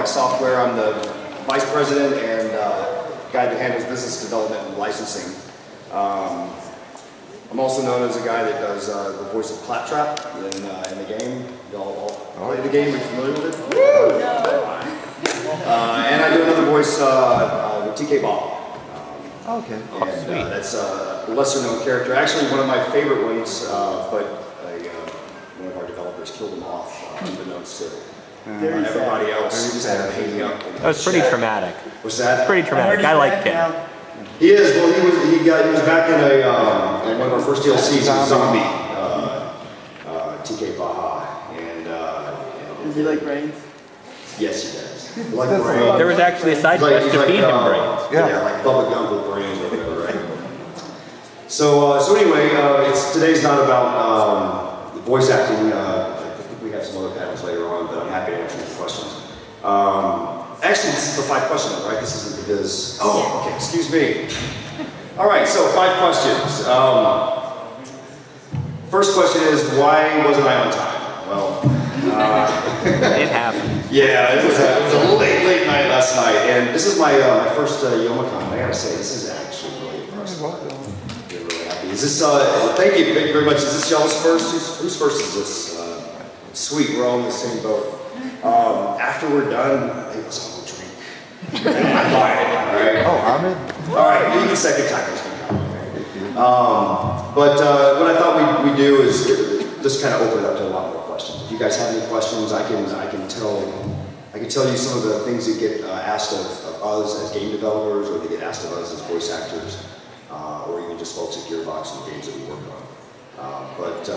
Gearbox Software. I'm the vice president and guy that handles business development and licensing. I'm also known as a guy that does the voice of Claptrap in the game. Y'all play the game? Are you familiar with it? And I do another voice with TK Baha. Okay. And that's a lesser known character. Actually, one of my favorite ones, but one of our developers killed him off, unbeknownst to everybody else. Just had him hanging up. That was pretty traumatic. What's that? It's pretty traumatic. I liked him. He is. Well, he was back in one of our first DLCs, Zombie, TK Baha, and does he like brains? Yes, he does. Like brains. There was actually a side quest to feed him brains. Yeah, like Bubba Gump with brains or whatever, right? So anyway, today's not about voice acting. I think we have some other panels later on, but I'm happy to answer your questions. Actually, this is the 5 question one, right? This isn't because. Oh, okay. Excuse me. All right. So 5 questions. First question is, why wasn't I on time? Well, it happened. Yeah, it was a late night last night, and this is my first Youmacon. I gotta say, this is actually really impressive. You're really happy. Is this? Thank you very much. Is this y'all's first? Whose first is this? Sweet, we're all in the same boat. After we're done, hey, let's all drink. I'm buying it. All right. Oh, I'm in. All right, maybe the second time is gonna come. But what I thought we'd do is just kind of open it up to a lot more questions. If you guys have any questions, I can tell you some of the things that get asked of us as game developers, or they get asked of us as voice actors, or even just folks at Gearbox and the games that we work on. But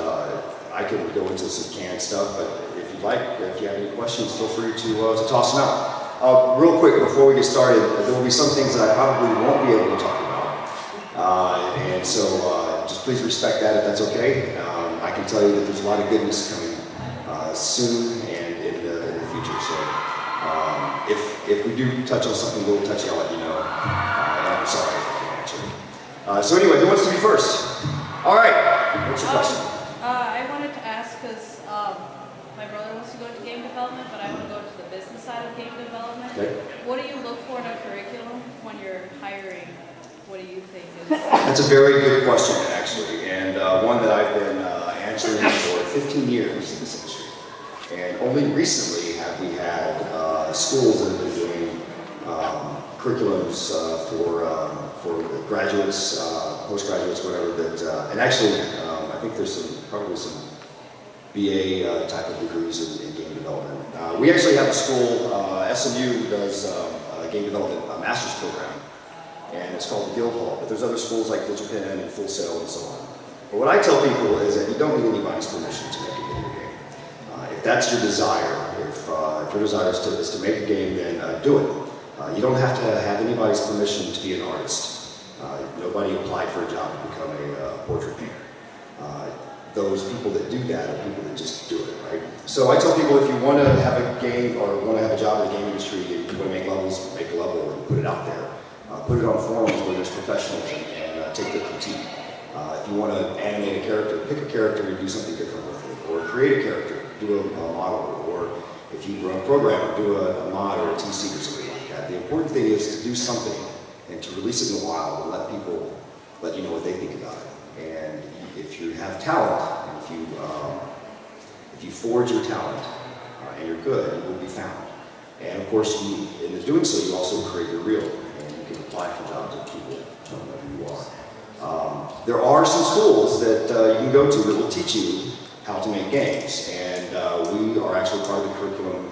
I can go into some canned stuff. But if you have any questions, feel free to toss them out. Real quick before we get started, there will be some things that I probably won't be able to talk about, and so just please respect that if that's okay. I can tell you that there's a lot of goodness coming soon and in the future. So if we do touch on something a little touchy, I'll let you know. And I'm sorry if I can't answer. So anyway, who wants to be first? All right. What's your question? I wanted to ask because my brother wants to go into game development, but I want to go to the business side of game development. Okay. What do you look for in a curriculum when you're hiring? What do you think is? That's a very good question, actually, and one that I've been answering for 15 years in this industry. And only recently have we had schools that have been doing curriculums for graduates, postgraduates, whatever. And actually, I think there's probably some BA type of degrees in game development. We actually have a school. SMU does a game development master's program. And it's called the Guild Hall, but there's other schools like DigiPen and Full Sail and so on. But what I tell people is that you don't need anybody's permission to make a video game. If that's your desire, if your desire is to make a game, then do it. You don't have to have anybody's permission to be an artist. Nobody applied for a job to become a portrait painter. Those people that do that are people that just do it, right? So I tell people if you want to have a game or want to have a job in the game industry, you want to make levels, make a level and put it out there. Put it on forums where there's professionals and take the critique. If you want to animate a character, pick a character and do something different with it. Or create a character, do a model. Or if you run a program, do a mod or a TC or something like that. The important thing is to do something and to release it in the wild and let people let you know what they think about it. And if you have talent, and if you forge your talent and you're good, you will be found. And of course, in doing so, you also create your reel. You can apply for jobs if people don't know who you are. There are some schools that you can go to that will teach you how to make games, and we are actually part of the curriculum.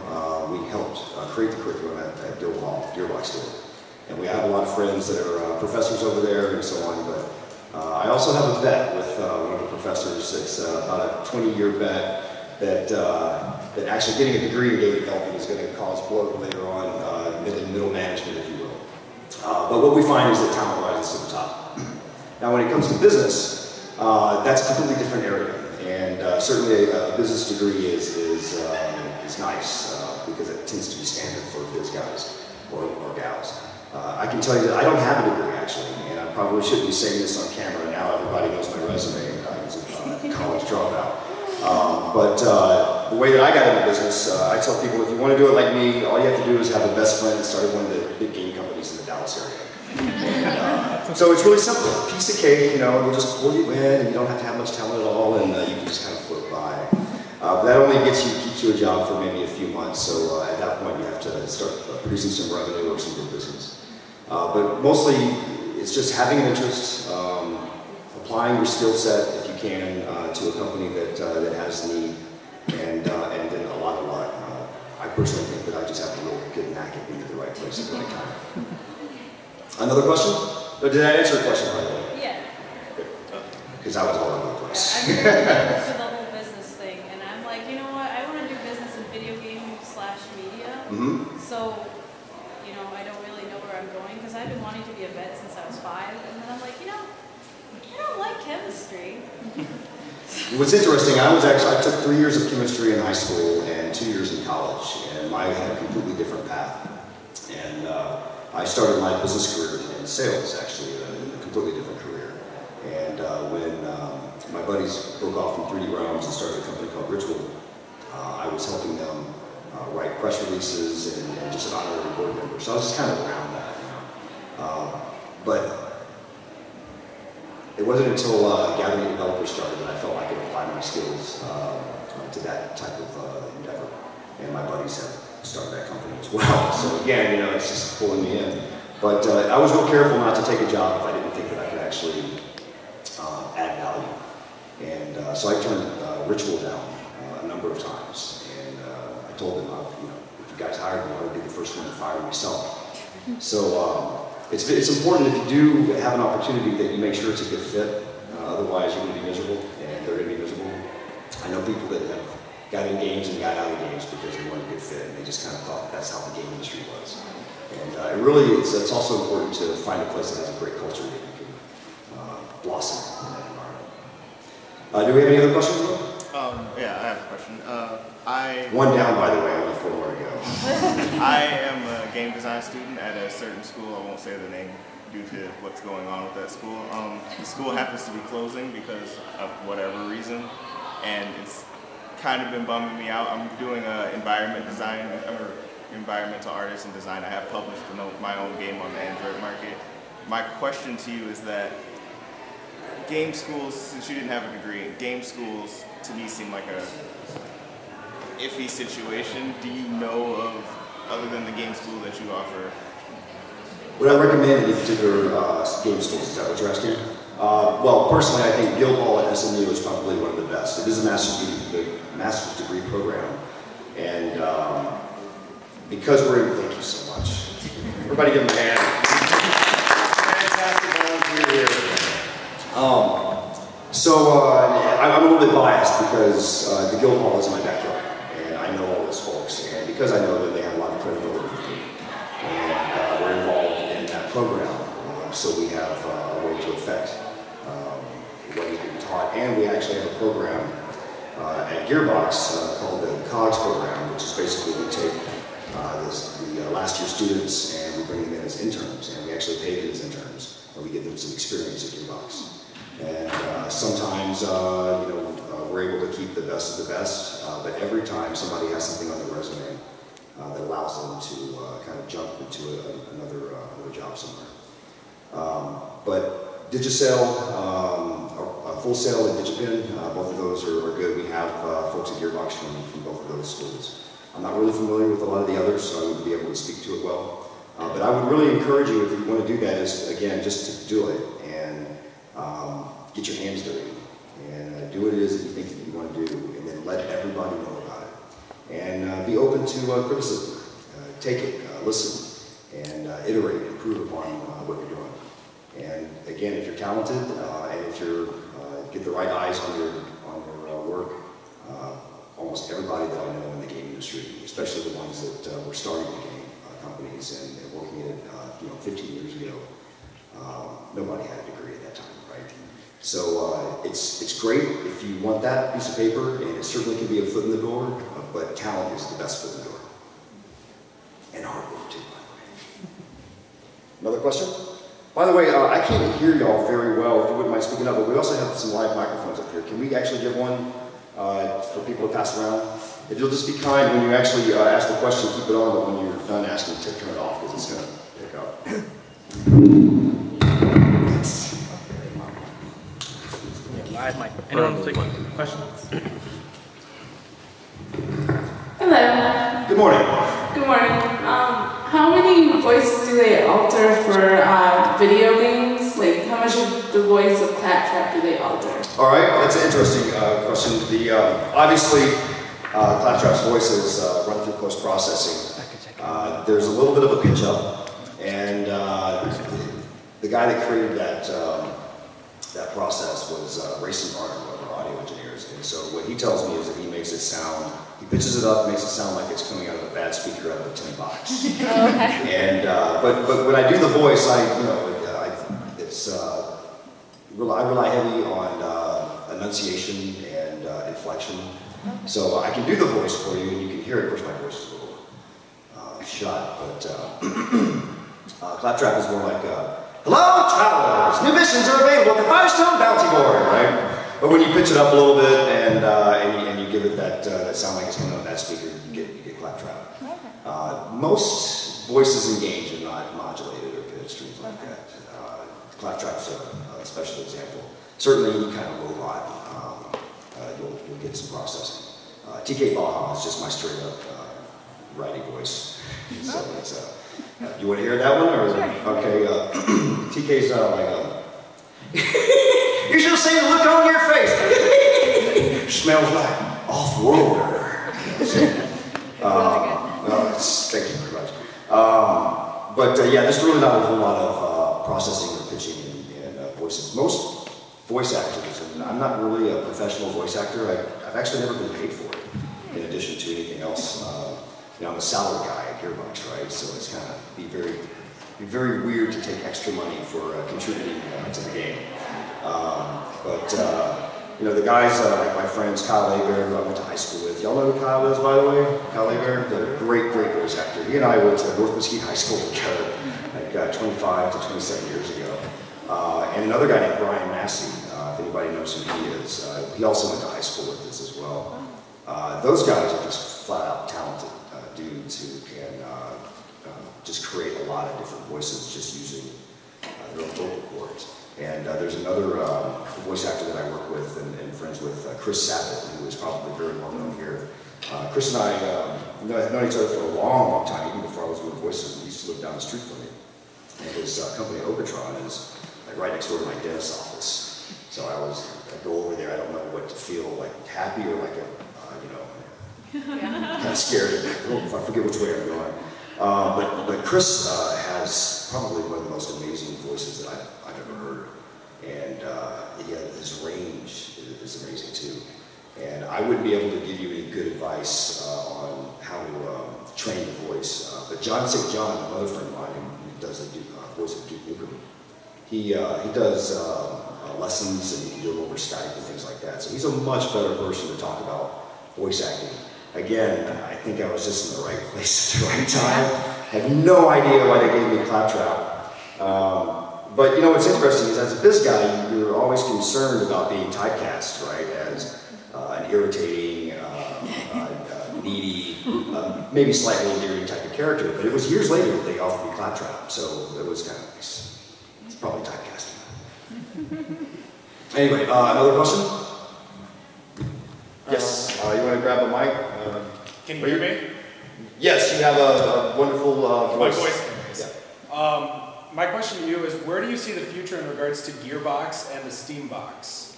We helped create the curriculum at Gearbox Software, and we have a lot of friends that are professors over there and so on. But I also have a bet with one of the professors. It's about a 20-year bet that actually getting a degree in game development is going to cause bloat later on in middle management, if you will. But what we find is that talent rises to the top. Now, when it comes to business, that's a completely different area, and certainly a business degree is nice because it tends to be standard for biz guys or gals. I can tell you that I don't have a degree actually, and I probably shouldn't be saying this on camera. Now everybody knows my resume. I was a college dropout, but the way that I got into business, I tell people if you want to do it like me, all you have to do is have a best friend that started one of the big game companies in the Dallas area. And, so it's really simple. Piece of cake, you know, it'll just pull you in, and you don't have to have much talent at all, and you can just kind of float by. But that only keeps you a job for maybe a few months. So at that point, you have to start producing some revenue or some good business. But mostly, it's just having an interest, applying your skill set if you can to a company that has need, and then a lot of luck. I personally think that I just have a real good knack at being at the right place at the right time. Another question? Or did I answer your question, by the way? Yeah. Because I was all over the place. I'm really into the whole business thing, and I'm like, you know what? I want to do business in video game / media. So, you know, I don't really know where I'm going because I've been wanting to be a vet since I was 5, and then I'm like, you know, I don't like chemistry. What's interesting, I took 3 years of chemistry in high school and 2 years in college, and I had a completely different path. And I started my business career in sales, actually, a completely different career. And when my buddies broke off from 3D Realms and started a company called Ritual, I was helping them write press releases and just an honorary board member. So I was just kind of around that, you know. But it wasn't until Gathering Developers started that I felt I could apply my skills to that type of endeavor. And my buddies have started that company as well. So again, you know, it's just pulling me in. But I was real careful not to take a job if I didn't think that I could actually add value. And so I turned Ritual down a number of times. And I told them, you know, if you guys hired me, I would be the first one to fire myself. So it's important if you do have an opportunity that you make sure it's a good fit. Otherwise, you're going to be miserable, and they're going to be miserable. I know people that have got in games and got out of games because they weren't a good fit, and they just kind of thought that's how the game industry was. And it really is. It's also important to find a place that has a great culture that you can blossom in that environment. Do we have any other questions? Yeah, I have a question. One down, by the way. Only 4 more to go. I am a game design student at a certain school. I won't say the name due to what's going on with that school. The school happens to be closing because of whatever reason, and it's kind of been bumming me out. I'm doing environment design, or environmental artist and design. I have published my own game on the Android market. My question to you is that game schools, since you didn't have a degree, game schools to me seem like a iffy situation. Do you know of, other than the game school that you offer? Would I recommend any particular game schools? Is that what you're asking? Well, personally, I think Guildhall at SMU is probably one of the best. It is a master's degree program, and because we're in, thank you so much. Everybody give them a hand. Fantastic volunteer here. I'm a little bit biased because the Guildhall is in my backyard, and I know all those folks, and because I know them, they have a lot of credibility with me, and we're involved in that program, so we have a way to affect what is being taught, and we actually have a program at Gearbox called the COGS program, which is basically we take the last year students and we bring them in as interns, and we actually pay them as interns, and we give them some experience at Gearbox. And sometimes, we're able to keep the best of the best, but every time somebody has something on their resume that allows them to kind of jump into another job somewhere. But Digicel, Full Sail and Digipin, both of those are good. We have folks at Gearbox from both of those schools. I'm not really familiar with a lot of the others, so I wouldn't be able to speak to it well. But I would really encourage you, if you want to do that, is again, just to do it and get your hands dirty and do what it is that you think that you want to do, and then let everybody know about it. And be open to criticism. Take it, listen, and iterate, improve upon what you're doing. And again, if you're talented and if you get the right eyes on your work, almost everybody that I know in the game industry, especially the ones that were starting the game companies and working in it 15 years ago, nobody had a degree at that time, right? So it's great if you want that piece of paper, and it certainly can be a foot in the door, but talent is the best foot in the door. And hard work too, by the way. Another question? By the way, I can't hear y'all very well, if you wouldn't mind speaking up, but we also have some live microphones up here. Can we actually give one for people to pass around? If you'll just be kind when you actually ask the question, keep it on, but when you're done asking, turn it off because it's going to pick up. Anyone want to take questions? Hello. Good morning. Good morning. How many voices do they alter for video games? Like, how much of the voice of Claptrap do they alter? All right, that's an interesting question. Obviously, Claptrap's voices run through post-processing. There's a little bit of a pitch up, and the guy that created that process was Racing Barn, one of our audio engineers. And so what he tells me is that he makes it sound, he pitches it up, makes it sound like it's coming out of a bad speaker out of a tin box. Okay. And but when I do the voice, I rely heavy on enunciation and inflection. So I can do the voice for you, and you can hear it. Of course, my voice is a little shot, but Claptrap is more like, "Hello, travelers! New missions are available at the Firestone Bounty Board," right? But when you pitch it up a little bit and you give it that sound like it's coming out of that speaker, you get Claptrap. Most voices in games are not modulated or pitched or things like that. Claptrap's a special example. Certainly, any kind of robot, you'll get some processing. TK Baha is just my straight up writing voice. So it's you want to hear that one, or is it okay? TK's you should have seen the look on your face. Smells like off-worlder. Thank you very much. But yeah, there's really not a whole lot of processing or pitching and voices. Most voice actors, and I'm not really a professional voice actor. I've actually never been paid for it, in addition to anything else. I'm a salary guy at Gearbox, right? So it's kind of be very weird to take extra money for contributing to the game. The guys like my friends Kyle Abear, who I went to high school with. Y'all know who Kyle is, by the way? Kyle Abear, the great voice actor. He and I went to North Mesquite High School together, like 25 to 27 years ago. And another guy named Brian Massey, if anybody knows who he is. He also went to high school with us as well. Those guys are just flat out talented dudes who can just create a lot of different voices just using their own vocal cords. And there's another voice actor that I work with and friends with, Chris Sabat, who is probably very well known here. Chris and I have known each other for a long time, even before I was doing voices. He used to live down the street from me. And his company, Ogotron, is like right next door to my dentist's office. So I go over there, I don't know what to feel, like happy or like kind of scared if I forget which way I'm going. But Chris has probably one of the most amazing voices that I've ever heard. And his range is amazing too. And I wouldn't be able to give you any good advice on how to train your voice. But John St. John, another friend of mine who does the voice of Duke Nukem, he does lessons, and you can do them over Skype and things like that. So he's a much better person to talk about voice acting. Again, I think I was just in the right place at the right time. I have no idea why they gave me Claptrap. But what's interesting is, as a biz guy, you're always concerned about being typecast, right, as an irritating, needy, maybe slightly endearing type of character. But it was years later that they offered me Claptrap, so it was kind of nice. It's probably typecasting. Anyway, another question? Yes, you want to grab a mic? Can you hear me? Yes, you have a wonderful voice. My voice. Yeah. My question to you is, where do you see the future in regards to Gearbox and the Steam box?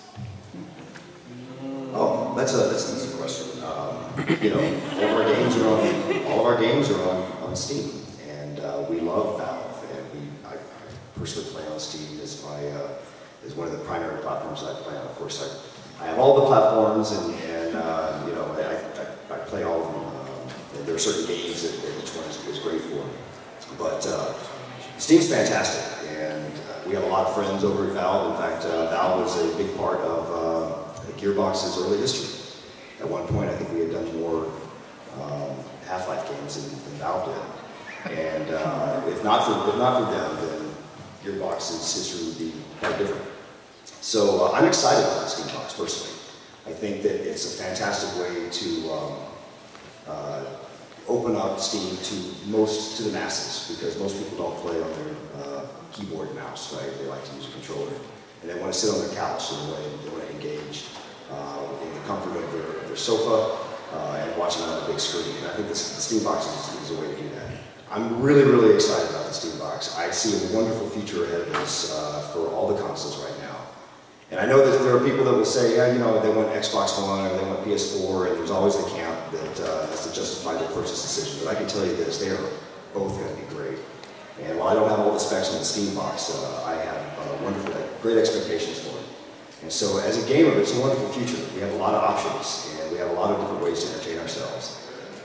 Oh, that's an easy question. All of our games are on Steam, and we love Valve, and I personally play on Steam as as one of the primary platforms I play on. Of course, I have all the platforms, and I play all of them. And there are certain games that each one is great for. But Steam's fantastic, and we have a lot of friends over at Valve. In fact, Valve was a big part of Gearbox's early history. At one point, I think we had done more Half-Life games than Valve did. And if not for them, then Gearbox's history would be quite different. So I'm excited about the Steam box personally. I think that it's a fantastic way to open up Steam to the masses, because most people don't play on their keyboard and mouse, right? They like to use a controller. And they want to sit on their couch in a way, they want to engage in the comfort of their sofa and watching it on a big screen. And I think the Steam Box is a way to do that. I'm really, really excited about the Steam Box. I see a wonderful future ahead of us for all the consoles right now. And I know that there are people that will say, yeah, you know, they want Xbox One or they want PS4, and there's always the camp that has to justify their purchase decision. But I can tell you this, they are both going to be great. And while I don't have all the specs on the Steam Box, I have wonderful, great expectations for it. And so as a gamer, it's a wonderful future. We have a lot of options, and we have a lot of different ways to entertain ourselves.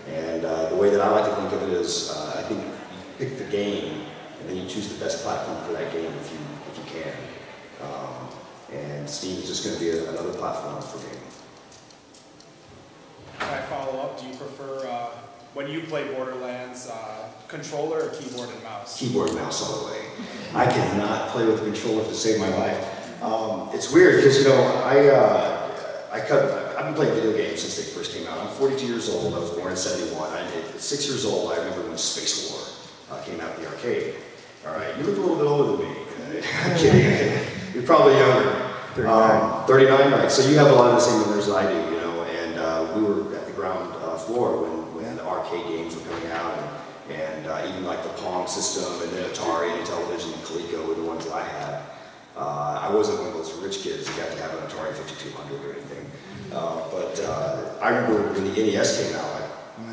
And the way that I like to think of it is, I think you pick the game, and then you choose the best platform for that game if you can. And Steam is just going to be another platform for gaming. Can I follow up? Do you prefer, when you play Borderlands, controller or keyboard and mouse? Keyboard and mouse all the way. I cannot play with a controller to save my life. It's weird because, you know, I've been playing video games since they first came out. I'm 42 years old. I was born in '71. At 6 years old, I remember when Space War came out in the arcade. All right, you look a little bit older than me. I'm kidding. You're probably younger. 39. 39, right. So you have a lot of the same memories that I do, you know. And we were at the ground floor when the arcade games were coming out, and even like the Pong system, and then Atari and Television and Coleco were the ones that I had. I wasn't one of those rich kids who got to have an Atari 5200 or anything. But I remember when the NES came out,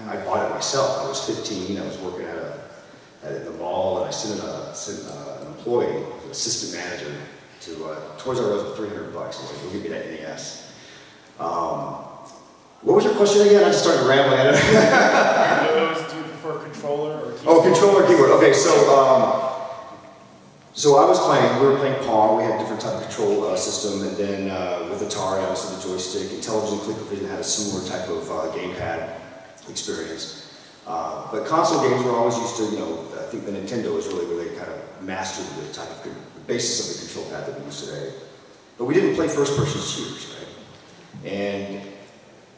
I bought it myself. I was 15. I was working at the mall, and I sent an employee, an assistant manager, to Toys R Us for $300. I was like, "Go give me that NES." What was your question again? I just started rambling. Do you prefer controller or keyboard? Oh, controller, keyboard. Okay, so I was playing. We were playing Pong. We had a different type of control system, and then with Atari, obviously the joystick, and Television and ColecoVision had a similar type of gamepad experience. But console games were always used to, you know, I think the Nintendo was really where they kind of mastered the type of basis of the control pad that we use today. But we didn't play first-person shooters, right? And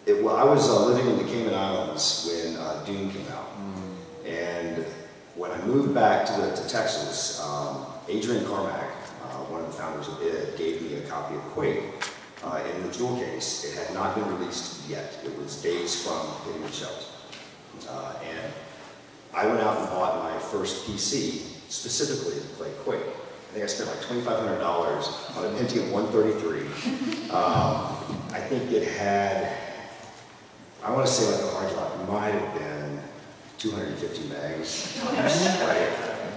I was living in the Cayman Islands when Doom came out. And when I moved back to Texas, Adrian Carmack, one of the founders of id, gave me a copy of Quake in the jewel case. It had not been released yet. It was days from hitting the shelves. And I went out and bought my first PC specifically to play Quake. I think I spent like $2,500 on a Pentium 133. I think it had, I want to say like the hard drive might have been 250 megs, right?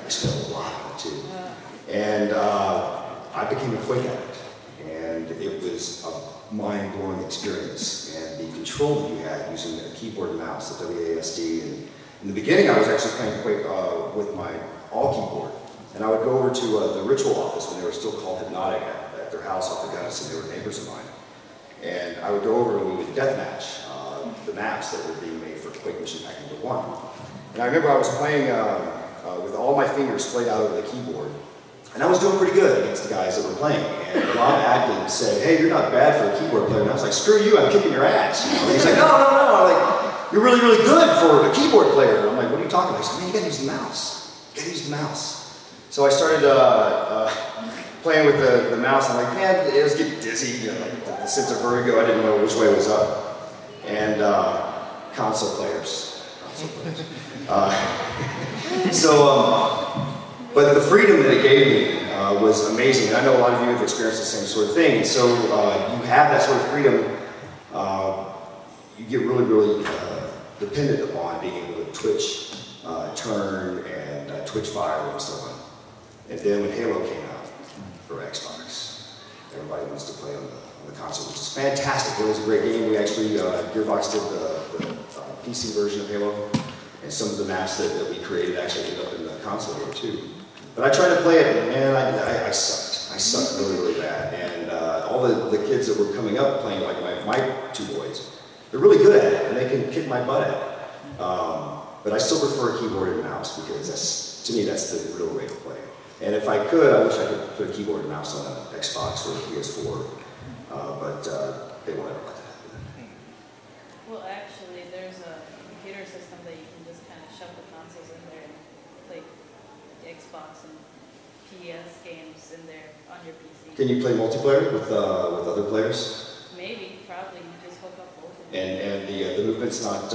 I spent a lot on it too. And I became a Quake addict. And it was a mind-blowing experience. And the control that you had using a keyboard and mouse, the WASD. And in the beginning, I was actually playing Quake with my all-keyboard. And I would go over to the Ritual office when they were still called Hypnotic at their house off the Gunnison. They were neighbors of mine. And I would go over and we would deathmatch the maps that were being made for Quake Mission Pack number 1. And I remember I was playing with all my fingers splayed out over the keyboard. And I was doing pretty good against the guys that were playing. And Rob Atkins said, "Hey, you're not bad for a keyboard player." And I was like, "Screw you, I'm kicking your ass." You know? And he's like, "No, no, no." I'm like, "You're really, really good for a keyboard player." And I'm like, "What are you talking about?" He said, "Man, you gotta use the mouse. You gotta use the mouse." So I started playing with the mouse. I'm like, man, it was getting dizzy. You know, like the sense of vertigo. I didn't know which way was up. And console players. But the freedom that it gave me was amazing. And I know a lot of you have experienced the same sort of thing. And so you have that sort of freedom. You get really, really dependent upon being able to twitch, turn, and twitch fire and so on. And then when Halo came out for Xbox, everybody wants to play on the console, which is fantastic. It was a great game. We actually, Gearbox did the PC version of Halo, and some of the maps that we created actually ended up in the console game too. But I tried to play it, and man, I sucked. I sucked really, really bad. And all the kids that were coming up playing, like my two boys, they're really good at it, and they can kick my butt at it. But I still prefer a keyboard and mouse because to me, that's the real way to play. And if I could, I wish I could put a keyboard and mouse on an Xbox or a PS4, but they won't ever let that happen. Well, actually, there's a computer system that you can just kind of shove the consoles in there and play Xbox and PS games in there on your PC. Can you play multiplayer with other players? Maybe, probably. You just hook up both of them. And the movement's not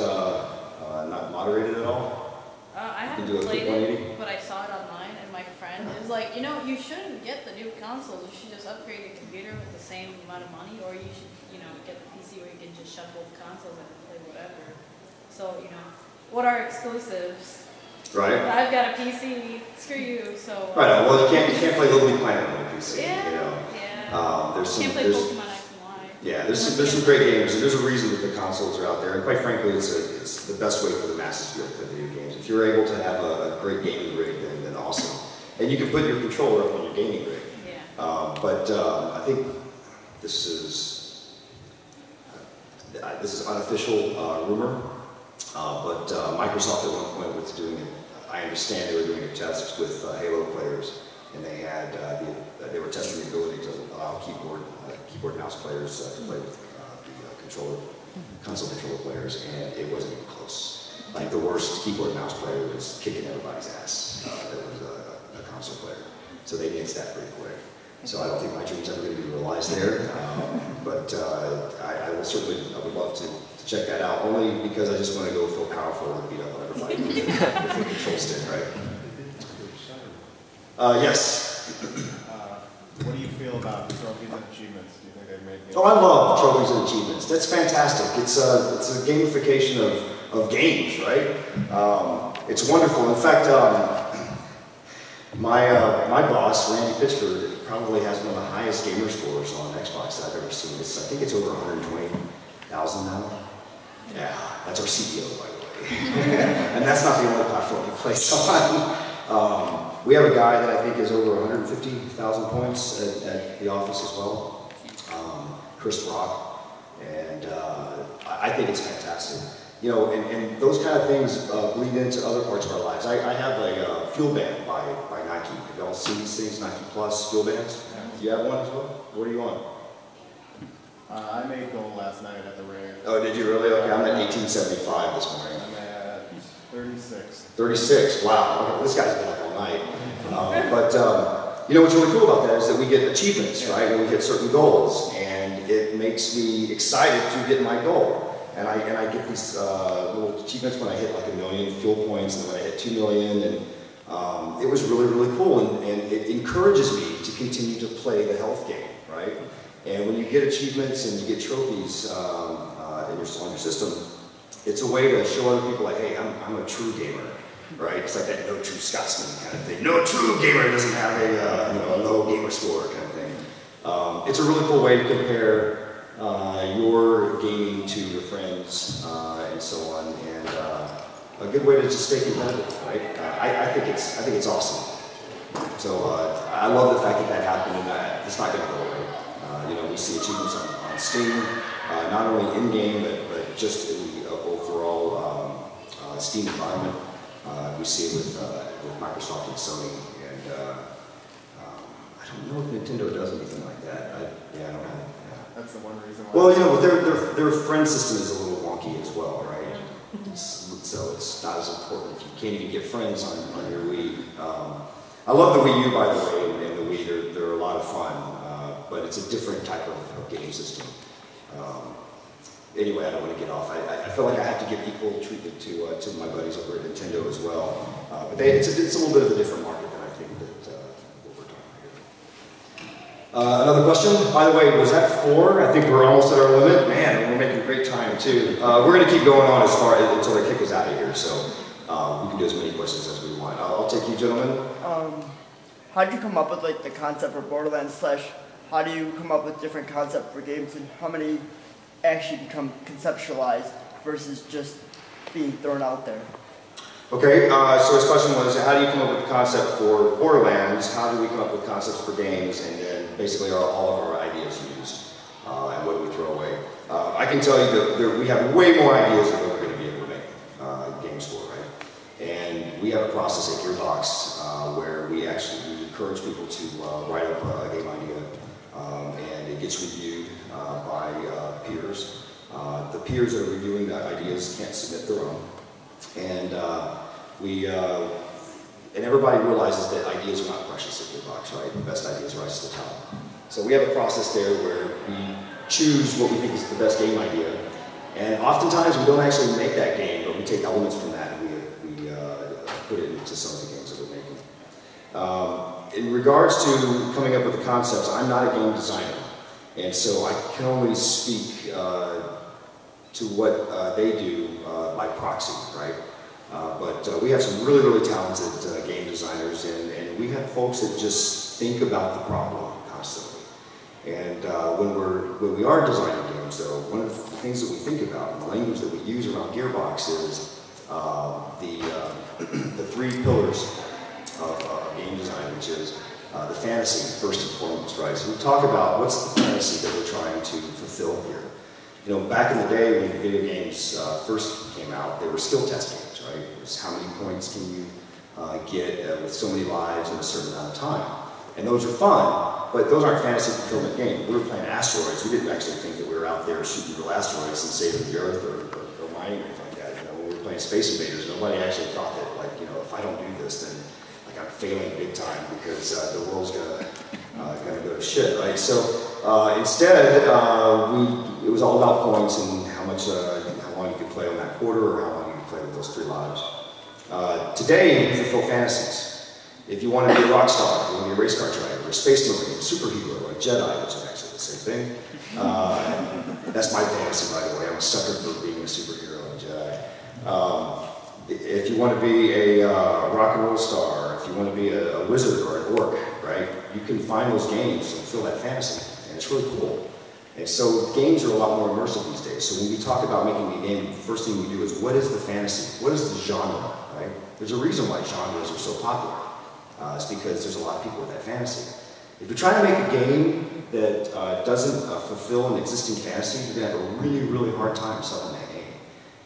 moderated at all? I You can haven't do a quick played 180? it, but I saw it online, and my friend is like, you know, you shouldn't get the new consoles. You should just upgrade your computer with the same amount of money, or you should, you know, get the PC where you can just shove both consoles and play whatever. So, you know, what are exclusives? Right. I've got a PC. Screw you. So. Right. Well, you can't play Little Big Planet on a PC. Yeah. You know. Yeah. There's some. Can't play Pokemon X and Y. Yeah. There's some great games, and there's a reason that the consoles are out there. And quite frankly, it's the best way for the masses to be able to play video games. If you're able to have a great gaming rig, then awesome. And you can put your controller up on your gaming rig. Yeah. But I think this is unofficial rumor. But Microsoft at one point was doing it. I understand they were doing a test with Halo players, and they had they were testing the ability to allow keyboard mouse players to play with the console controller players, and it wasn't even close. Like the worst keyboard mouse player was kicking everybody's ass. That was a console player, so they nixed that pretty quick. So I don't think my dream's ever going to be realized there, but I would love to check that out, only because I just want to go feel powerful and beat up on everybody with the control stick, right? Yes? What do you feel about trophies and achievements? Do you think they've made games? Oh, I love trophies and achievements. That's fantastic. It's a gamification of games, right? It's wonderful. In fact, my boss, Randy Pitchford, probably has one of the highest gamer scores on Xbox that I've ever seen. I think it's over 120,000 now. Yeah, that's our CEO, by the way. And that's not the only platform he plays on. We have a guy that I think is over 150,000 points at the office as well, Chris Brock, and I think it's fantastic. You know, and those kind of things bleed into other parts of our lives. I have a fuel band by Nike. Have y'all seen these things, Nike Plus fuel bands? Do you have one as well? What are you on? I made goal last night at the ring. Oh, did you really? Okay, I'm at 1875 this morning. I'm at 36. 36, wow. Okay, this guy's been up all night. You know what's really cool about that is that we get achievements, right? When we hit certain goals, and it makes me excited to hit my goal. And I get these little achievements when I hit like 1 million fuel points, and when I hit 2 million, and it was really, really cool, and it encourages me to continue to play the health game, right? And when you get achievements and you get trophies on your system, it's a way to show other people like, hey, I'm a true gamer, right? It's like that no true Scotsman kind of thing. No true gamer doesn't have a low gamer score kind of thing. It's a really cool way to compare your gaming to your friends and so on, and a good way to just stay competitive, right? I think it's awesome. So I love the fact that happened, and it's not going to go away. You know, we see achievements on Steam, not only in game but just in the overall Steam environment. We see it with Microsoft and Sony, and I don't know if Nintendo does anything like that. I don't have. That's the one reason why. Well, you know, their friend system is a little wonky as well, right? So it's not as important if you can't even get friends on your Wii. I love the Wii U, by the way, and the Wii. They're a lot of fun, but it's a different type of game system. Anyway, I don't want to get off. I feel like I have to give equal treatment to my buddies over at Nintendo as well. But it's a little bit of a different market than I think that what we're talking about here. Another question, by the way, was that 4? I think we're almost at our limit. Man, we're making great time too. We're going to keep going on until they kick us out of here, so we can do as many questions as we want. I'll take you, gentlemen. How did you come up with like the concept for Borderlands / how do you come up with different concepts for games, and how many actually become conceptualized versus just being thrown out there? Okay, so his question was, how do you come up with the concept for Borderlands? How do we come up with concepts for games? And then basically all of our ideas used. And what do we throw away? I can tell you that we have way more ideas than what we're going to be able to make games for, right? And we have a process at Gearbox where we actually encourage people to write up a game idea, and it gets reviewed by peers. The peers that are reviewing the ideas can't submit their own. And and everybody realizes that ideas are not precious at Gearbox, right? The best ideas rise to the top. So we have a process there where we choose what we think is the best game idea. And oftentimes we don't actually make that game, but we take elements from that and we put it into some of the games that we're making. In regards to coming up with the concepts, I'm not a game designer. And so I can only speak to what they do by proxy, right? But we have some really, really talented game designers, and we have folks that just think about the problem constantly. And when we are designing games, though, one of the things that we think about, and the language that we use around Gearbox is the three pillars of game design, which is the fantasy, first and foremost, right? So we talk about what's the fantasy that we're trying to fulfill here. You know, back in the day when video games first came out, they were skill test games, right? It was how many points can you get with so many lives in a certain amount of time. And those are fun, but those aren't fantasy fulfillment games. We were playing asteroids. We didn't actually think that we were out there shooting real asteroids and saving the Earth or mining or anything like that. You know, when we were playing Space Invaders, nobody actually thought that, like, you know, if I don't do this, then like I'm failing big time because the world's gonna go to shit, right? So instead, it was all about points and how long you could play on that quarter or how long you could play with those 3 lives. Today, we fulfill fantasies. If you want to be a rock star, if you want to be a race car driver, a space marine, a superhero, a Jedi, which is actually the same thing. That's my fantasy, by the way. I'm a sucker for being a superhero and a Jedi. If you want to be a rock and roll star, if you want to be a wizard or an orc, right? You can find those games and fulfill that fantasy, and it's really cool. And so games are a lot more immersive these days. So when we talk about making a game, the first thing we do is what is the fantasy? What is the genre, right? There's a reason why genres are so popular. It's because there's a lot of people with that fantasy. If you're trying to make a game that doesn't fulfill an existing fantasy, you're going to have a really, really hard time selling that game.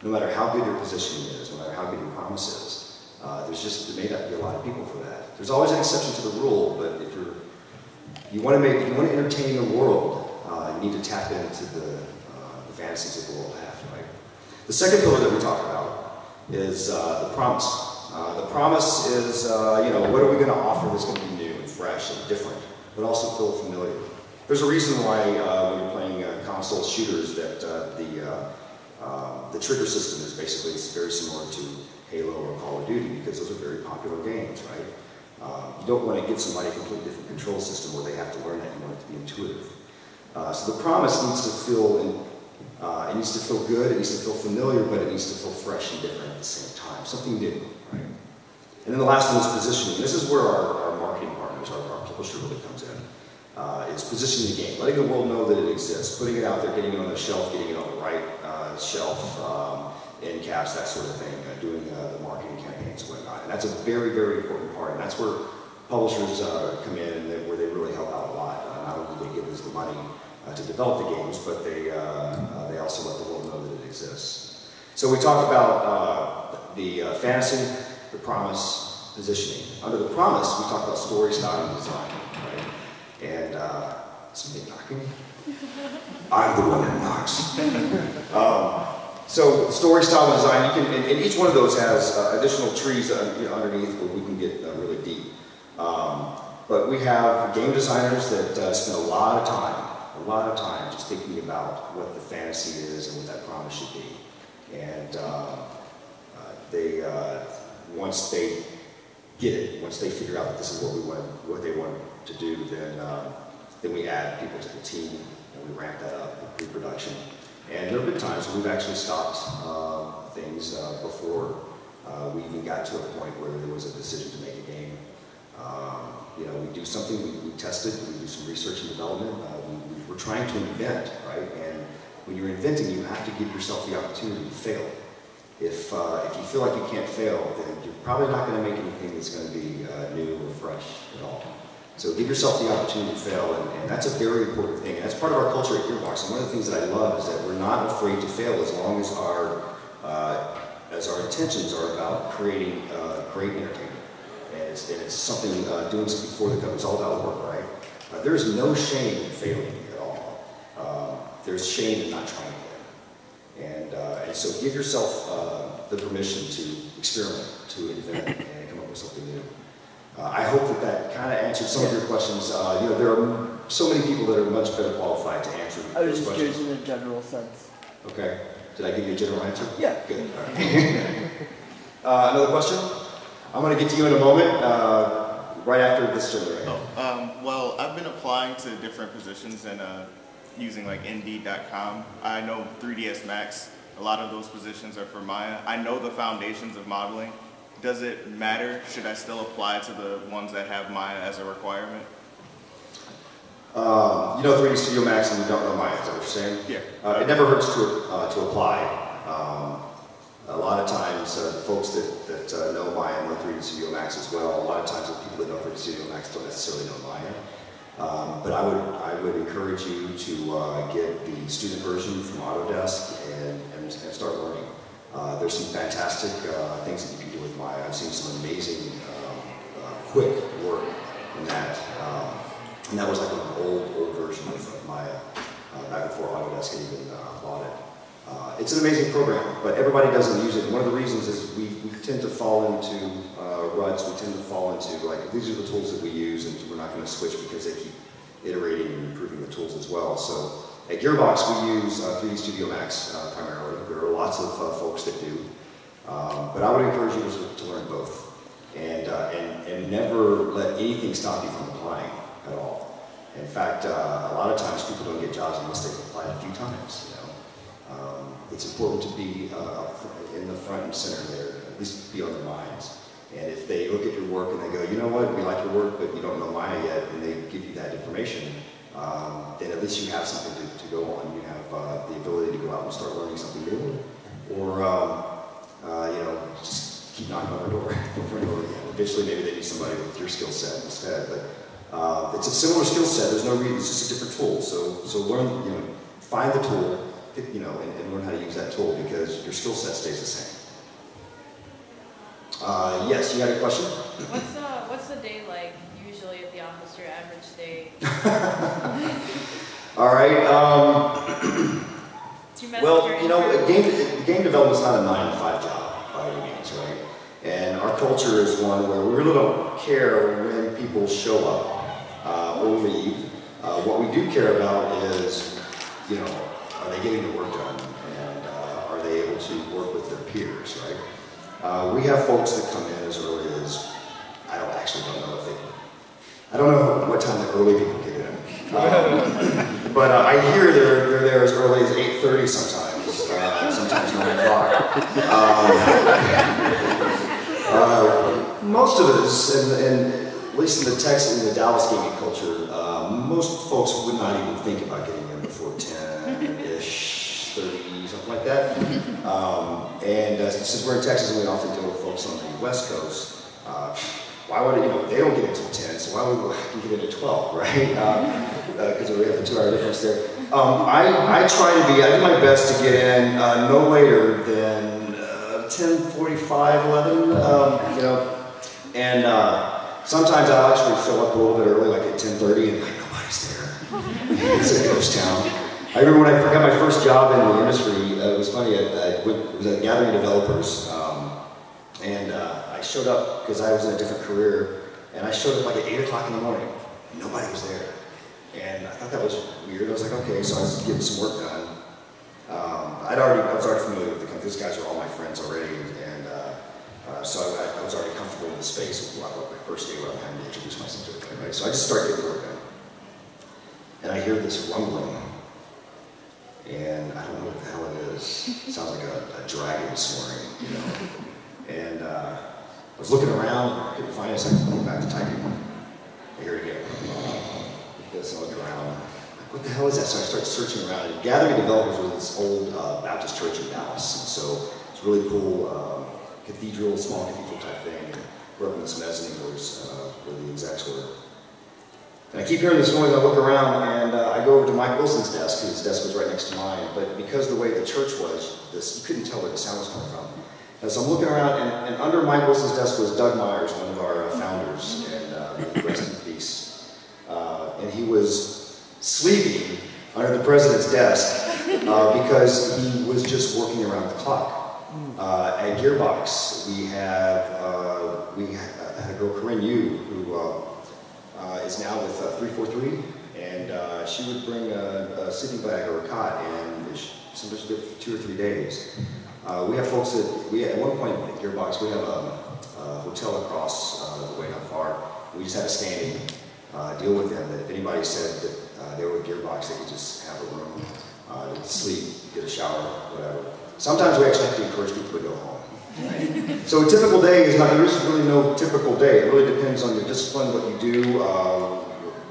No matter how good your positioning is, no matter how good your promise is, there may not be a lot of people for that. There's always an exception to the rule, but if you want to entertain the world, you need to tap into the fantasies that the world has, right? The second pillar that we talk about is the promise. The promise is, you know, what are we going to offer that's going to be new and fresh and different, but also feel familiar. There's a reason why when you're playing console shooters that the trigger system is basically very similar to Halo or Call of Duty because those are very popular games, right? You don't want to give somebody a completely different control system where they have to learn that. You want it to be intuitive. So the promise needs to feel, it needs to feel good, it needs to feel familiar, but it needs to feel fresh and different at the same time. Something new, right? And then the last one is positioning. This is where our marketing partners, our publisher really comes in. Is positioning the game, letting the world know that it exists, putting it out there, getting it on the shelf, getting it on the right shelf, end caps, that sort of thing, doing the marketing campaigns and whatnot. And that's a very, very important part. And that's where publishers come in and where they really help out a lot. Not only do they give us the money to develop the games, but they also let the world know that it exists. So we talked about the fantasy, the promise, positioning. Under the promise, we talk about story, style, and design, right? And somebody knocking? I'm the one that knocks. So story, style, and design, and each one of those has additional trees underneath where we can get really deep. But we have game designers that spend a lot of time just thinking about what the fantasy is and what that promise should be. And once they get it, once they figure out that this is what they want to do, then we add people to the team and we ramp that up in pre-production. And there have been times when we've actually stopped things before we even got to a point where there was a decision to make a game. You know, we do something, we test it, we do some research and development. We're trying to invent, right? And when you're inventing, you have to give yourself the opportunity to fail. If you feel like you can't fail, then you're probably not going to make anything that's going to be new or fresh at all. So give yourself the opportunity to fail, and that's a very important thing. And that's part of our culture at Gearbox. And one of the things that I love is that we're not afraid to fail as long as our intentions are about creating great entertainment. And it's something, doing something for the company. It's all about work, right? There is no shame in failing at all. There's shame in not trying again. And so give yourself the permission to experiment, to invent, and come up with something new. I hope that kind of answered some of your questions. You know, there are so many people that are much better qualified to answer those questions. I was just curious in a general sense. Okay. Did I give you a general answer? Yeah. Good. All right. Another question? I'm going to get to you in a moment, right after this gentleman. Well, I've been applying to different positions and using like Indeed.com. I know 3ds Max, a lot of those positions are for Maya. I know the foundations of modeling. Does it matter? Should I still apply to the ones that have Maya as a requirement? You know 3D Studio Max and you don't know Maya, is that what you're saying? Yeah. It never hurts to apply. A lot of times, folks that know Maya know 3D Studio Max as well. A lot of times, the people that know 3D Studio Max don't necessarily know Maya. But I would encourage you to get the student version from Autodesk and start learning. There's some fantastic things that you can do with Maya. I've seen some amazing, quick work in that. And that was like an old version of Maya, back before Autodesk had even bought it. It's an amazing program, but everybody doesn't use it. One of the reasons is we tend to fall into ruts. We tend to fall into, like, these are the tools that we use, and we're not going to switch because they keep iterating and improving the tools as well. So at Gearbox, we use 3D Studio Max primarily. There are lots of folks that do. But I would encourage you to learn both. And never let anything stop you from applying at all. In fact, a lot of times people don't get jobs unless they've applied a few times. It's important to be in the front and center there, at least be on their minds. And if they look at your work and they go, you know what, we like your work, but you don't know Maya yet, and they give you that information, then at least you have something to go on. You have the ability to go out and start learning something new, or you know, just keep knocking on their door over and over again. Eventually, maybe they need somebody with your skill set instead. But it's a similar skill set. There's no reason. It's just a different tool. So learn. You know, find the tool. You know, and learn how to use that tool because your skill set stays the same. Yes, you had a question? What's the day like usually at the office? Your average day? All right. Well, you know, game development is not a 9-to-5 job by any means, right? And our culture is one where we really don't care when people show up or leave. What we do care about is, you know, are they getting the work done, and are they able to work with their peers, right? We have folks that come in as early as, I don't know what time the early people get in. But I hear they're there as early as 8:30 sometimes, sometimes 9 o'clock. Most of us, and at least in the Dallas gaming culture, most folks would not even think about getting in before 10-ish, 30, something like that. Since we're in Texas and we often deal with folks on the West Coast, why would you know, they don't get in until 10, so why would we get in at 12, right? Because we have the 2-hour difference there. I do my best to get in no later than 10:45, 11, you know, and sometimes I'll actually show up a little bit early, like at 10:30, and like, nobody's there. It's a ghost town. I remember when I got my first job in the industry, it was funny, it was at Gathering Developers, and I showed up because I was in a different career, and I showed up like at 8 o'clock in the morning. Nobody was there. And I thought that was weird. I was like, okay, so I was getting some work done. I was already familiar with the company. These guys are all my friends already, and so I was already comfortable in the space. Like my first day where I'm having to introduce myself to everybody. So I just started getting work done. And I hear this rumbling, and I don't know what the hell it is. It sounds like a dragon snoring, you know. And I was looking around, couldn't find it, so I went back to typing. I hear it again. So I look around, like, what the hell is that? So I started searching around, and Gathering Developers was this old Baptist church in Dallas. And so it's really cool, cathedral, small cathedral type thing. And we're up in this mezzanine where the execs were. And I keep hearing this noise, I look around, and I go over to Mike Wilson's desk, his desk was right next to mine, but because the way the church was, you couldn't tell where the sound was coming from. And so I'm looking around, and under Mike Wilson's desk was Doug Myers, one of our founders, and rest in peace. And he was sleeping under the president's desk because he was just working around the clock. At Gearbox, we had a girl, Corinne Yu, who is now with 343, and she would bring a sleeping bag or a cot, and sometimes good for 2 or 3 days. We have folks that, at one point at Gearbox, we have a hotel across the way, not far. We just had a standing deal with them that if anybody said that they were at Gearbox, they could just have a room to sleep, get a shower, whatever. Sometimes we actually have to encourage people to go home. Right? So a typical day is not, there is really no typical day. It really depends on your discipline, what you do,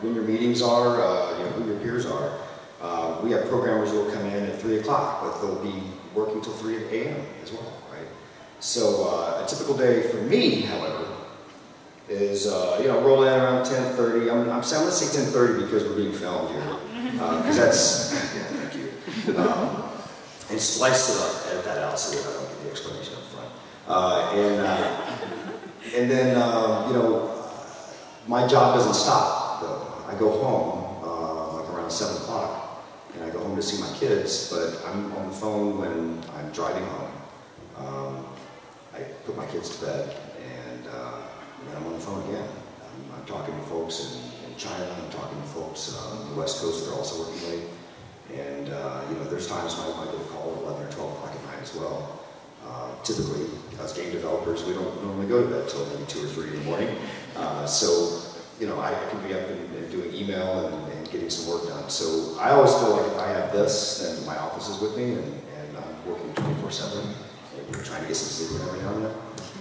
when your meetings are, who your peers are. We have programmers who will come in at 3 o'clock, but they'll be working till 3 a.m. as well, right? So a typical day for me, however, is roll in around 10:30. I'm going to say 10:30 because we're being filmed here, because that's thank you. And splice it up, edit that out so that I don't get the explanation up front. And then my job doesn't stop though. I go home like around 7 o'clock, and I go home to see my kids. But I'm on the phone when I'm driving home. I put my kids to bed, and then I'm on the phone again. I'm talking to folks in China. I'm talking to folks on the West Coast that are also working late. And there's times when I might get a call at 11 or 12 o'clock at night as well. Typically, as game developers, we don't normally go to bed till maybe 2 or 3 in the morning. So I can be up and doing email and getting some work done. So I always feel like if I have this, then my office is with me, and I'm working 24/7. We're trying to get some sleep every now and then.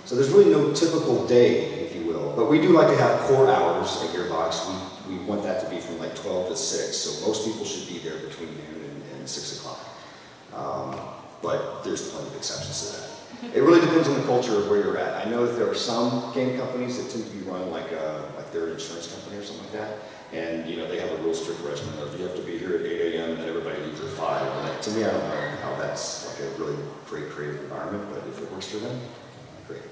So there's really no typical day, if you will. But we do like to have core hours at Gearbox. We want that to be from like 12 to 6, so most people should be there between noon and 6 o'clock. But there's plenty of exceptions to that. It really depends on the culture of where you're at. I know that there are some game companies that tend to be run like they're an insurance company or something like that, and they have a real strict regimen of you have to be here at 8 a.m. and then everybody leaves at 5. And to me, I don't know how that's like a really great creative environment, but if it works for them, great.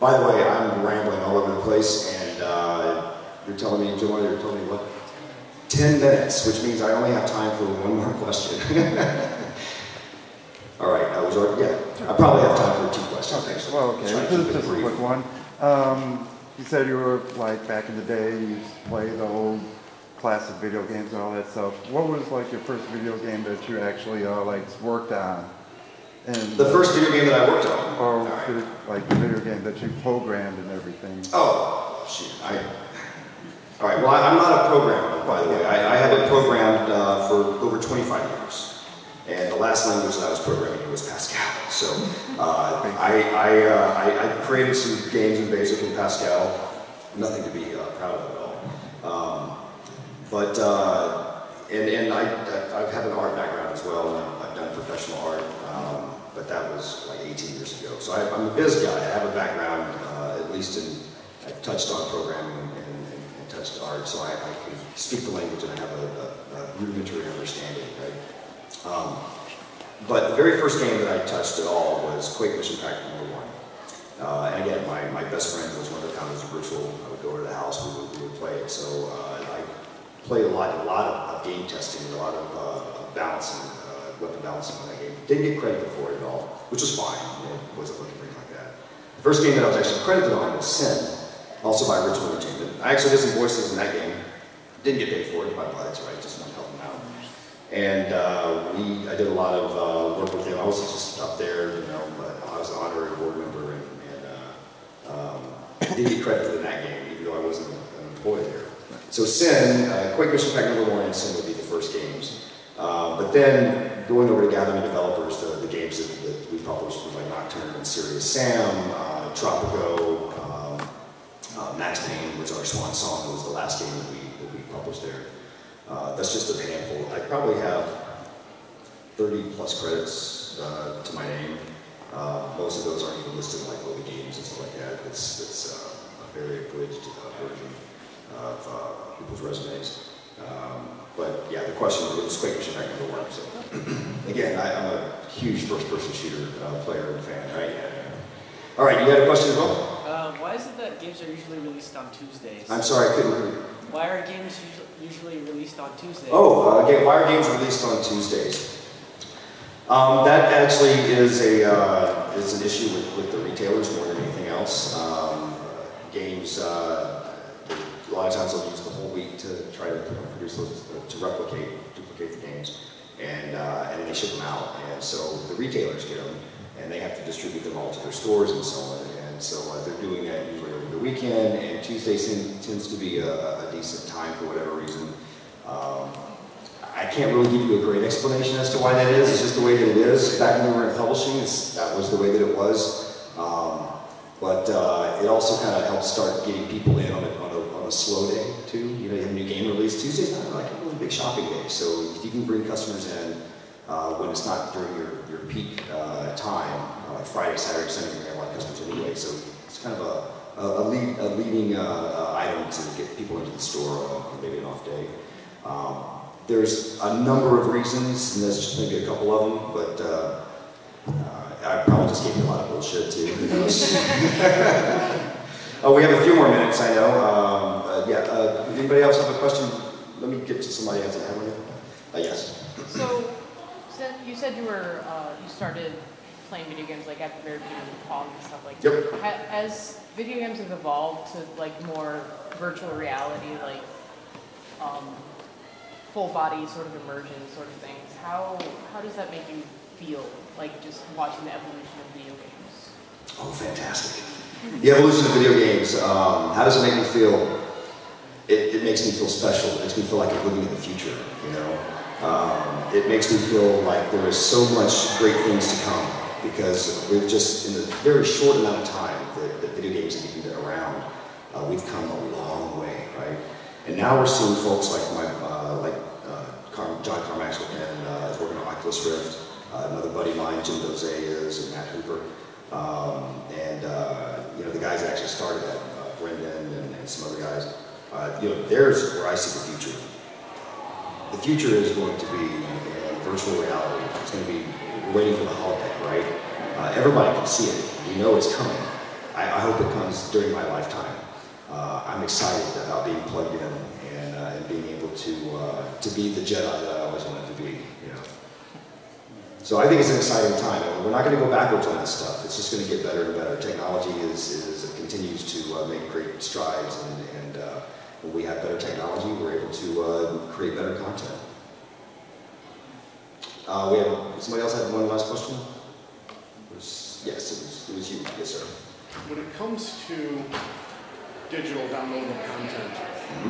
By the way, I'm rambling all over the place, and you're telling me, Joel, you're telling me what? 10 minutes, which means I only have time for one more question. All right, I probably have time for 2 questions. Okay, well, okay, this is just a quick one. You said you were, like, back in the day, you used to play the old classic video games and all that stuff. What was, like, your first video game that you actually, worked on? And, the first video game that I worked on? Or, like, the video game that you programmed and everything. Oh, shoot. All right, well, I'm not a programmer, by the way. I haven't programmed for over 25 years. And the last language that I was programming was Pascal. So I created some games in BASIC and Pascal. Nothing to be proud of at all. I have an art background as well, and I've done professional art. But that was like 18 years ago. So I'm a biz guy. I have a background, at least I've touched on programming and touched art, so I can speak the language and I have a rudimentary understanding, right? But the very first game that I touched at all was Quake Mission Pack #1. And again, my best friend was one of the founders of Virtual. I would go over to the house, we would play it. So I played a lot of game testing, a lot of balancing. Weapon balancing on that game. Didn't get credited for it at all, which was fine. It wasn't looking for anything like that. The first game that I was actually credited on was Sin, also by Virtual Entertainment. I actually did some voices in that game. Didn't get paid for it. My buds, right? Just want to help them out. And I did a lot of work with him. I was just up there, but I was an honorary board member and didn't get credited in that game, even though I wasn't an employee there. So Sin, Quake Mission Pack #1 and Sin would be the first games. But then going over to gathering developers, the games that we published were like Nocturne and Serious Sam, Tropico, Max Payne was our swan song. It was the last game that we published there. That's just a handful. I probably have 30 plus credits to my name. Most of those aren't even listed like Lobby Games and stuff like that. It's a very abridged version of people's resumes. But yeah, the question was Quake was my number one. So again, I'm a huge first-person shooter player and fan, right? All right, you had a question as well? Why is it that games are usually released on Tuesdays? I'm sorry, I couldn't hear you. Why are games usually released on Tuesdays? Oh, why are games released on Tuesdays? That actually is an issue with the retailers more than anything else. Games, a lot of times they'll use the whole week to try to produce those, to duplicate the games, and then they ship them out. And so the retailers get them, and they have to distribute them all to their stores and so on. And so they're doing that usually over the weekend, and Tuesday tends to be a decent time for whatever reason. I can't really give you a great explanation as to why that is. It's just the way that it is. Back when we were in publishing, that was the way that it was. But it also kind of helps start getting people in on a slow day too. You know, you have a new game release. Tuesday's not like a really big shopping day, so if you can bring customers in when it's not during your peak time, like Friday, Saturday, Sunday, you're gonna have a lot of customers anyway. So it's kind of a leading item to get people into the store on maybe an off day. There's a number of reasons, and there's just maybe a couple of them, but I probably just gave you a lot of bullshit too. Who knows? We have a few more minutes, I know. Anybody else have a question? Let me get to somebody else that have one. Yes. So, you said you started playing video games like at the very beginning of Pong and stuff like that. Yep. As video games have evolved to like more virtual reality, like full body sort of immersion sort of things, how does that make you feel, like just watching the evolution of video games? Oh, fantastic. The evolution of video games, how does it make me feel? It makes me feel special. It makes me feel like I'm living in the future, you know? It makes me feel like there is so much great things to come, because we've just, in a very short amount of time that video games have been around, we've come a long way, right? And now we're seeing folks like John Carmack's is working on Oculus Rift. Another buddy of mine, Jim Doze, is, and Matt Hooper. You know, the guys that actually started that, Brendan and some other guys. You know, there's where I see the future. The future is going to be virtual reality. It's going to be, we're waiting for the holodeck, right? Everybody can see it. We know it's coming. I hope it comes during my lifetime. I'm excited about being plugged in and being able to be the Jedi that I always wanted to be, you know. So I think it's an exciting time. I mean, we're not going to go backwards on this stuff. It's just going to get better and better. Technology continues to make great strides, and when we have better technology, we're able to create better content. Somebody else had one last question? Yes, it was you. Yes, sir. When it comes to digital downloadable content, do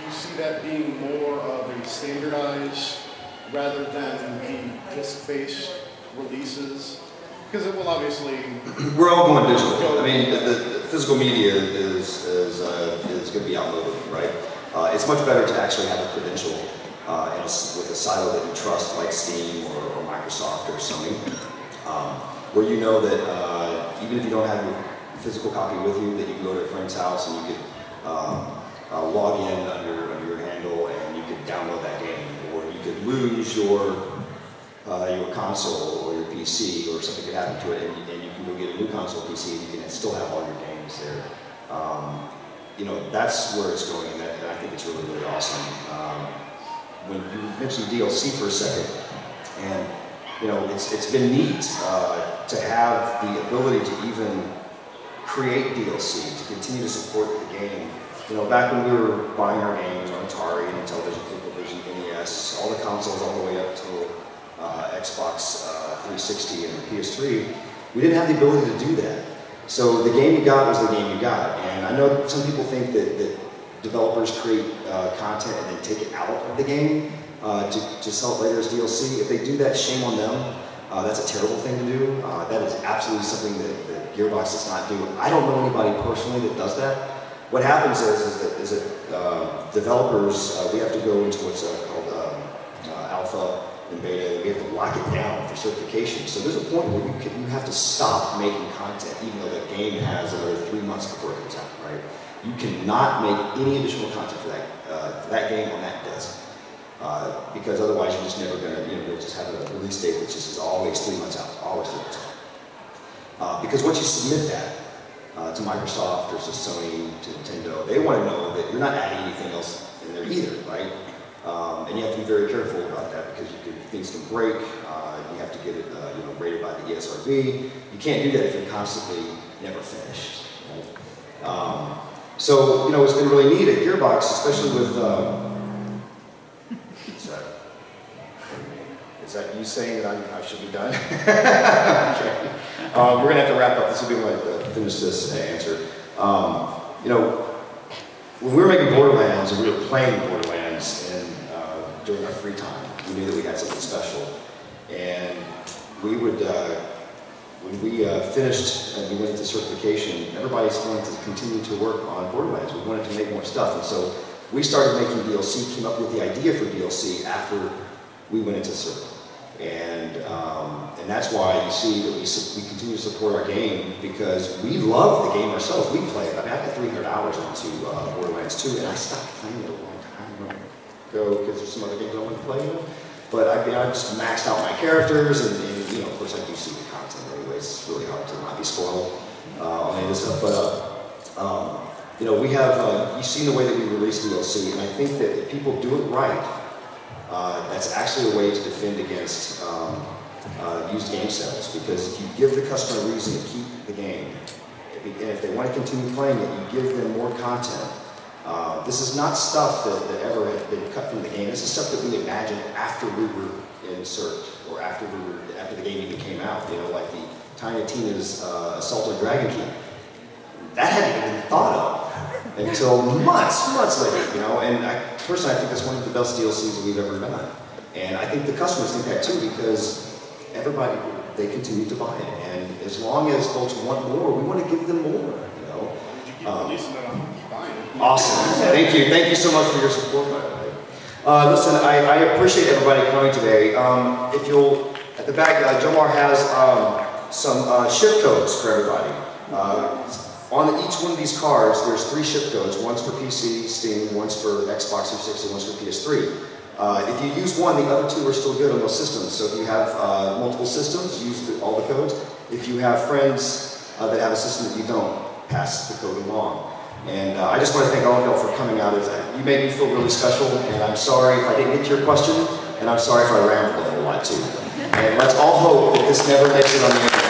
you see that being more of a standardized rather than the disc-based releases? Because it will obviously... We're all going digital. I mean, the physical media is going to be outmoded, right? It's much better to actually have a credential with a silo that you trust, like Steam or Microsoft or Sony, where you know that even if you don't have your physical copy with you, that you can go to a friend's house and you could log in under your handle and you could download that game, or you could lose your console or your PC, or something could happen to it, and you can go get a new console PC and you can still have all your games there. You know, that's where it's going, and I think it's really, really awesome. When you mentioned DLC for a second, and you know, it's been neat to have the ability to even create DLC, to continue to support the game. You know, back when we were buying our games on Atari and Intellivision, ColecoVision, NES, all the consoles all the way up to Xbox 360 and PS3, we didn't have the ability to do that. So the game you got was the game you got. And I know some people think that developers create content and then take it out of the game to sell it later as DLC. If they do that, shame on them. That's a terrible thing to do. That is absolutely something that Gearbox does not do. I don't know anybody personally that does that. What happens is that developers, we have to go into what's called alpha and beta. We have to lock it down for certification. So there's a point where you have to stop making content, even though the game has another 3 months before it comes out, right? You cannot make any additional content for that game on that disc. Because otherwise you're just never going to, you'll just have a release date that just is always 3 months out, always 3 months out. Because once you submit that to Microsoft or to Sony, to Nintendo, they want to know that you're not adding anything else in there either, right? And you have to be very careful about that because things can break. You have to get it rated by the ESRB. You can't do that if you're constantly never finished. Right? So it's been really neat at Gearbox, especially with. Is that you saying that I should be done? Okay. We're gonna have to wrap up. This will be my finish this answer. When we were making Borderlands and we were playing Borderlands during our free time, we knew that we had something special, and we would. When we finished and we went into certification, everybody wanted to continue to work on Borderlands. We wanted to make more stuff, and so we started making DLC. Came up with the idea for DLC after we went into cert. And that's why you see that we continue to support our game because we love the game ourselves. We play it. I mean, I got 300 hours into Borderlands 2, and I stopped playing it a long time ago because there's some other games I want to play. But I just maxed out my characters, and of course I do see the content anyway. It's really hard to not be spoiled on any of this stuff. But we have you've seen the way that we release DLC, and I think that if people do it right. That's actually a way to defend against used game sales, because if you give the customer a reason to keep the game, and if they want to continue playing it, you give them more content. This is not stuff that ever had been cut from the game. This is stuff that we imagined after we were in search, or after the game even came out. Like the Tiny Tina's Assault on Dragon King. That hadn't even been thought of until months later, and personally I think that's one of the best DLCs that we've ever done. And I think the customers think that too, because everybody, they continue to buy it. And as long as folks want more, we want to give them more, Awesome. Thank you so much for your support, by the way. Listen, I appreciate everybody coming today. If you'll, at the back, Jomar has some shift codes for everybody. On each one of these cards, there's 3 shift codes. One's for PC, Steam, one's for Xbox 360, one's for PS3. If you use one, the other 2 are still good on those systems. So if you have multiple systems, use all the codes. If you have friends that have a system that you don't, pass the code along. And I just want to thank all of y'all for coming out. You made me feel really special, and I'm sorry if I didn't get to your question, and I'm sorry if I rambled a whole lot too. And let's all hope that this never makes it on the internet.